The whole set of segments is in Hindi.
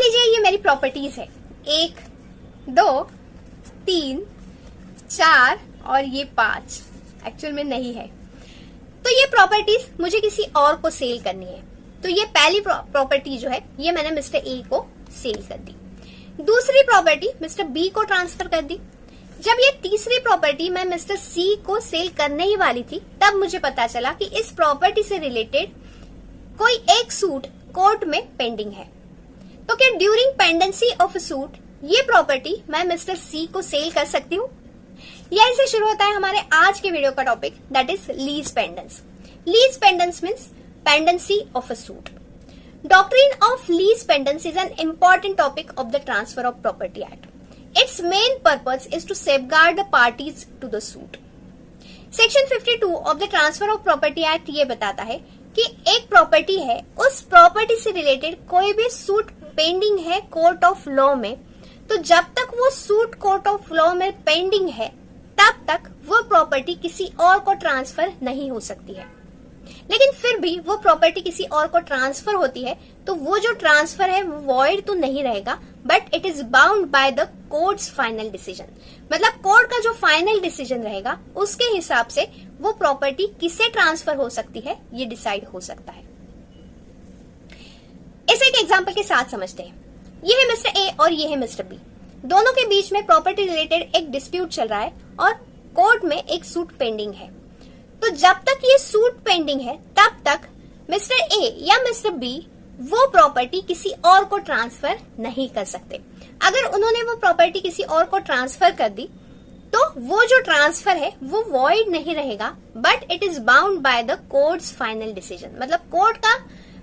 लीजिए ये मेरी प्रॉपर्टीज है, 1, 2, 3, 4 और ये 5 एक्चुअल में नहीं है। तो ये प्रॉपर्टीज मुझे किसी और को सेल करनी है, तो ये पहली प्रॉपर्टी जो है ये मैंने मिस्टर ए को सेल कर दी। दूसरी प्रॉपर्टी मिस्टर बी को ट्रांसफर कर दी। जब ये तीसरी प्रॉपर्टी मैं मिस्टर सी को सेल करने ही वाली थी, तब मुझे पता चला कि इस प्रॉपर्टी से रिलेटेड कोई एक सूट कोर्ट में पेंडिंग है। तो क्या during pendency of a suit ये प्रॉपर्टी मैं मिस्टर सी को सेल कर सकती हूँ? यहीं से शुरू होता है हमारे आज के वीडियो का topic, that is lease pendens. Lease pendens means pendency of a suit. Doctrine of lease pendants is an important topic of the Transfer of Property Act. Its main purpose is to safeguard the parties to the suit. Section 52 of the Transfer of Property Act ये बताता है कि एक प्रॉपर्टी है, उस प्रॉपर्टी से रिलेटेड कोई भी सूट पेंडिंग है कोर्ट ऑफ लॉ में, तो जब तक वो सूट कोर्ट ऑफ लॉ में पेंडिंग है तब तक वो प्रॉपर्टी किसी और को ट्रांसफर नहीं हो सकती है। लेकिन फिर भी वो प्रॉपर्टी किसी और को ट्रांसफर होती है तो वो जो ट्रांसफर है वो वॉइड तो नहीं रहेगा, but it is bound by the courts final decision. मतलब कोर्ट का जो फाइनल डिसीजन रहेगा उसके हिसाब से वो प्रॉपर्टी किसे ट्रांसफर हो सकती है ये डिसाइड हो सकता है। इसे एक एग्जांपल के साथ समझते हैं। ये है मिस्टर ए और ये है मिस्टर बी। दोनों के बीच में प्रॉपर्टी रिलेटेड एक डिस्प्यूट चल रहा है और कोर्ट में एक सूट पेंडिंग है। तो जब तक ये सूट पेंडिंग है तब तक मिस्टर ए या मिस्टर बी वो प्रॉपर्टी किसी और को ट्रांसफर नहीं कर सकते। अगर उन्होंने वो प्रॉपर्टी किसी और को ट्रांसफर कर दी तो वो जो ट्रांसफर है वो वॉइड नहीं रहेगा, but it is bound by the courts final decision. मतलब कोर्ट का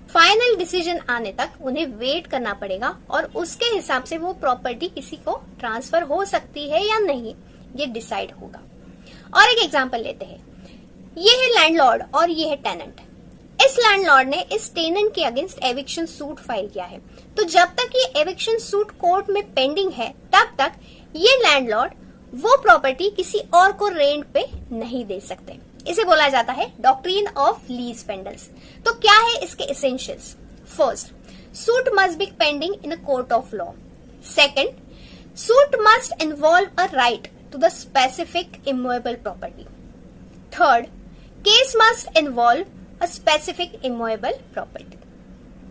फाइनल डिसीजन आने तक उन्हें वेट करना पड़ेगा और उसके हिसाब से वो प्रॉपर्टी किसी को ट्रांसफर हो सकती है या नहीं ये डिसाइड होगा। और एक एग्जाम्पल लेते हैं। ये है लैंडलॉर्ड और ये है टेनेंट। इस लैंडलॉर्ड ने इस टेनेंट के अगेंस्ट एविक्शन सूट फाइल किया है। तो जब तक ये एविक्शन सूट कोर्ट में पेंडिंग है तब तक ये लैंडलॉर्ड वो प्रॉपर्टी किसी और को रेंट पे नहीं दे सकते। इसे बोला जाता है डॉक्ट्रिन ऑफ लीज पेंडेंस। तो क्या है इसके essentials? First, suit must be pending in a court of law. Second, suit must involve a right to the specific immovable property. Third, case must involve a specific immovable property.